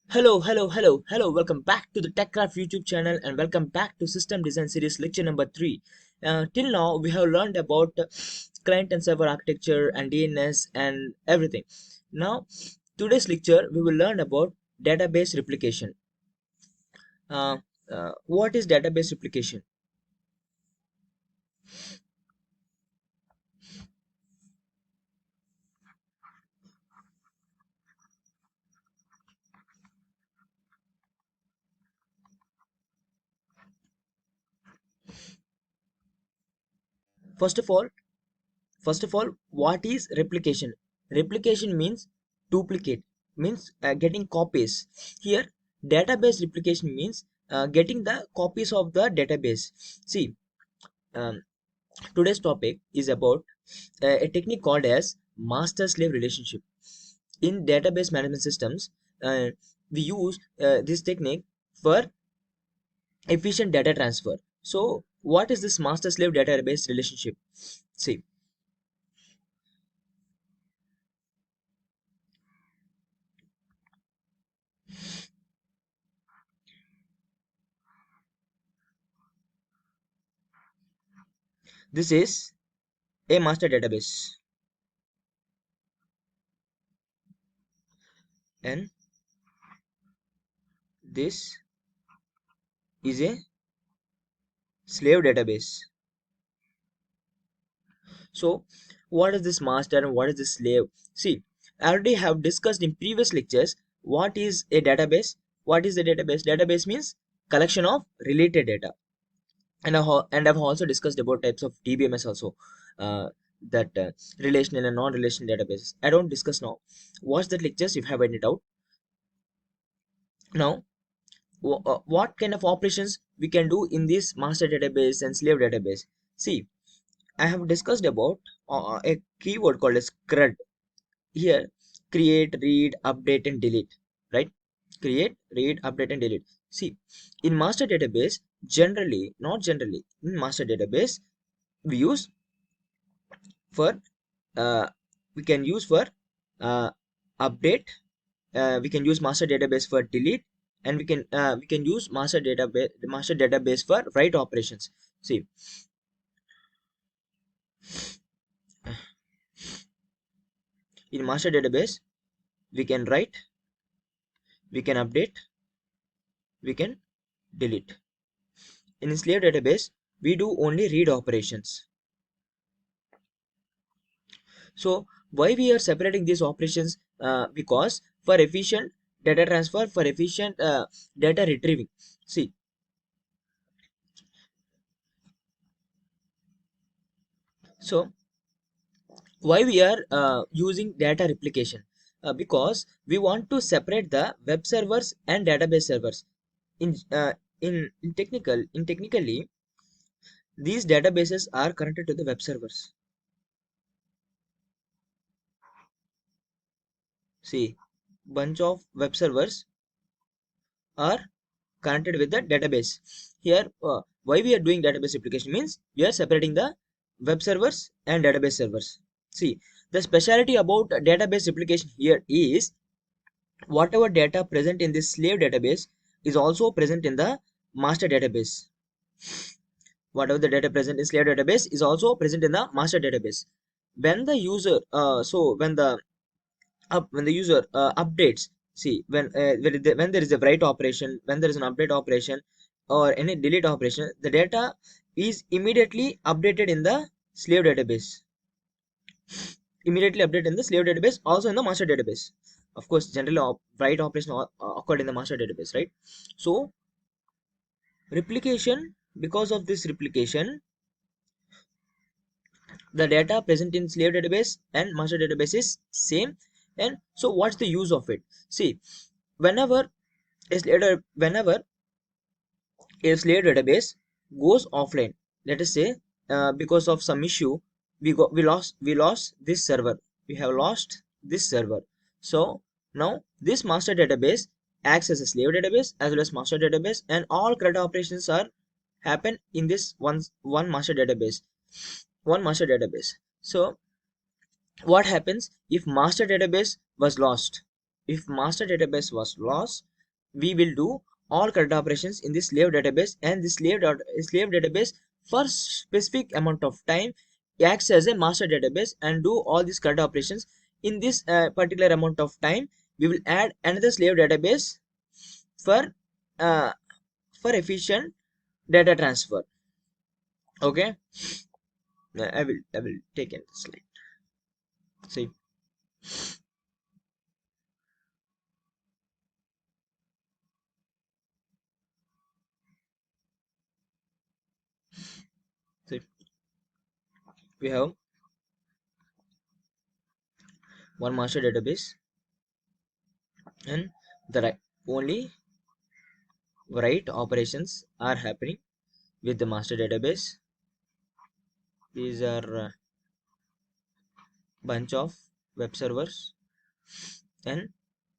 Hello. Welcome back to the TechCraft YouTube channel and welcome back to System Design Series lecture number 3. Till now, we have learned about client and server architecture and DNS and everything. Now, today's lecture, we will learn about database replication. Uh, what is database replication? First of all, what is replication? Replication means duplicate, means getting copies. Here, database replication means getting the copies of the database. See, um, today's topic is about a technique called as master-slave relationship. In database management systems, we use this technique for efficient data transfer. So, what is this master-slave database relationship? See, this is a master database, and this is a slave database. So, what is this master and what is this slave? See, I already have discussed in previous lectures what is a database. What is a database? Database means collection of related data. And I've also discussed about types of DBMS also. That relational and non-relational databases. I don't discuss now. Watch that lectures if you have it out. Now, what kind of operations we can do in this master database and slave database? See, I have discussed about a keyword called as CRUD. Here, create, read, update, and delete. Right? Create, read, update, and delete. See, in master database, generally, not generally, in master database, we use for uh, we can use for uh, update. We can use master database for delete, and we can use master database for write operations. See, in master database, we can write, we can update, we can delete. In slave database, we do only read operations. So why we are separating these operations? Because for efficient data transfer, for efficient data retrieving. See, so why we are using data replication? Because we want to separate the web servers and database servers. In technically, these databases are connected to the web servers. See, bunch of web servers are connected with the database. Here, why we are doing database replication means we are separating the web servers and database servers. See, the specialty about database replication here is whatever data present in this slave database is also present in the master database. Whatever the data present in slave database is also present in the master database. When the user when the user updates, see, when there is a write operation, when there is an update operation or any delete operation, the data is updated in the slave database immediately updated in the slave database, also in the master database. Of course, generally write operation occurred in the master database, right? So replication, because of this replication, the data present in slave database and master database is same. And so what's the use of it? See, whenever whenever a slave database goes offline, let us say because of some issue, we lost this server, we have lost this server. So now this master database acts as a slave database as well as master database, and all CRUD operations are happen in this one master database. So what happens if master database was lost? If master database was lost, we will do all CRUD operations in this slave database, and this slave database for specific amount of time acts as a master database and do all these CRUD operations. In this particular amount of time, we will add another slave database for uh, efficient data transfer. Okay, I will take in the slide. See, see, we have one master database, and the only write operations are happening with the master database. These are bunch of web servers, and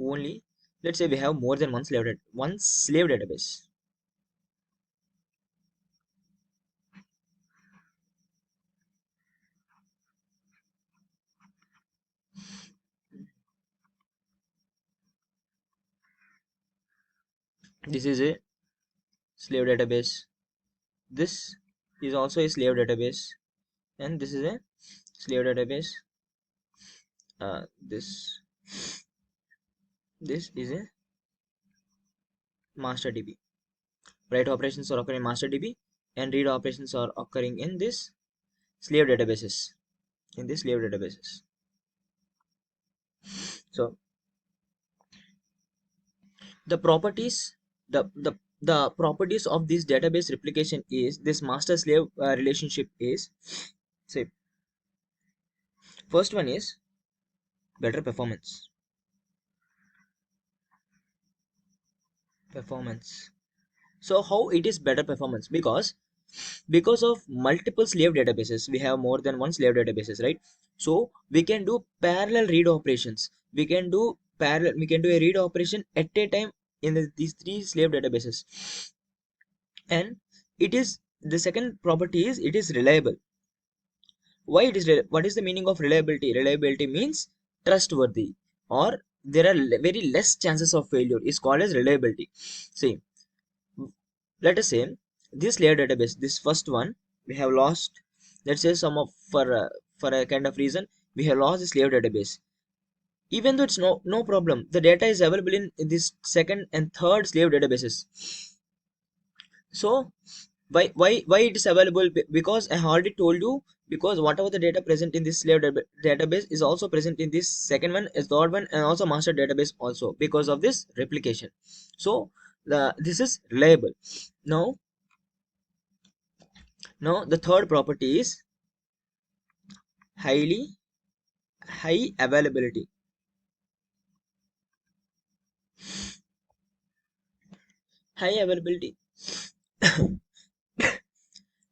only, let's say we have more than one slave database. This is a slave database. This is also a slave database, and this is a slave database. This is a master DB. Write operations are occurring in master DB, and read operations are occurring in this slave databases. In this slave databases. So the properties, the properties of this database replication is this master slave relationship is, say, first one is better performance. So how it is better performance? Because of multiple slave databases, we have more than one slave databases, right? So we can do parallel read operations. We can do a read operation at a time in these three slave databases. And it is, the second property is it is reliable. Why it is what is the meaning of reliability? Reliability means trustworthy, or there are very less chances of failure is called as reliability. See, let us say this layer database, this first one, we have lost, let's say some of, for a kind of reason, we have lost this layer database. Even though it's no problem, the data is available in this second and third slave databases. So why it is available? Because I already told you, because whatever the data present in this slave database is also present in this second one, is third one, and also master database also, because of this replication. So this is reliable. Now the third property is highly high availability. High availability.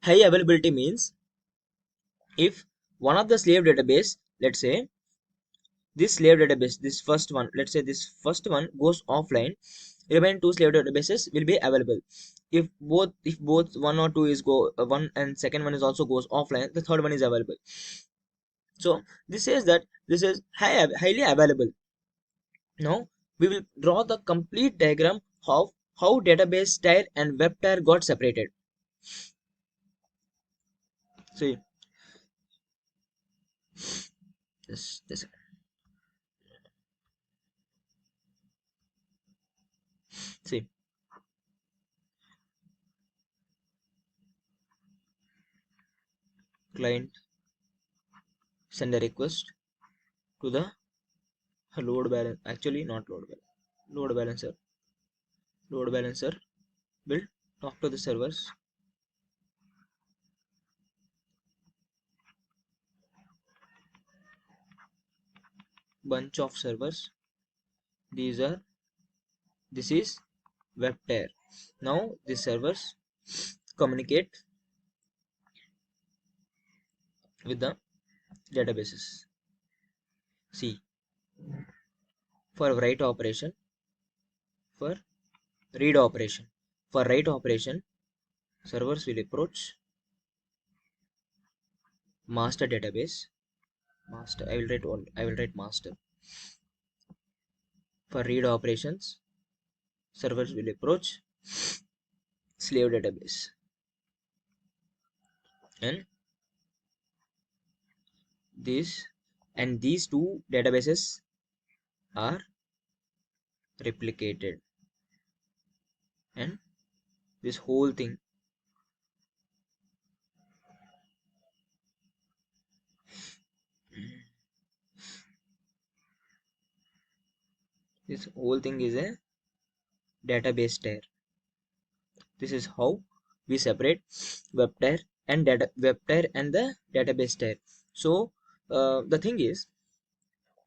High availability means if one of the slave database, let's say this slave database, this first one, let's say this first one goes offline, remaining two slave databases will be available. If both one or two is go one, and second one is also goes offline, the third one is available. So this says that this is highly available. Now we will draw the complete diagram of how database tier and web tier got separated. See, this see, client send a request to the load balance, actually not load balancer. Load balancer will talk to the servers, bunch of servers. These are, this is web tier. Now these servers communicate with the databases. See, for write operation, for read operation, for write operation, servers will approach master database. Master, I will write, all, I will write master. For read operations, servers will approach, servers will approach, master database. Master, I will write all, I will write master. For write operation, servers will approach servers will approach slave database, and this and these two databases are replicated, and this whole thing, is a database tier. This is how we separate web tier and web tier and the database tier. So the thing is,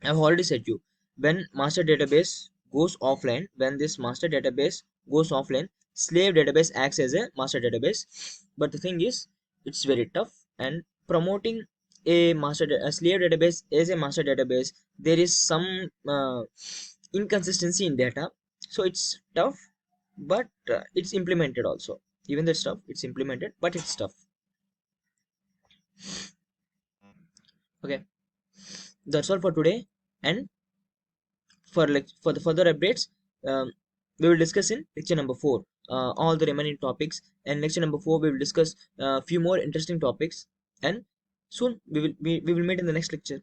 I've already said you, when master database goes offline, when this master database goes offline, slave database acts as a master database. But the thing is, it's very tough, and promoting a slave database as a master database, there is some inconsistency in data, so it's tough, but it's implemented also. Even though it's tough, it's implemented, but it's tough. Okay, that's all for today, and for the further updates, we will discuss in lecture number 4 all the remaining topics, and lecture number 4 we will discuss a few more interesting topics, and soon we will meet in the next lecture.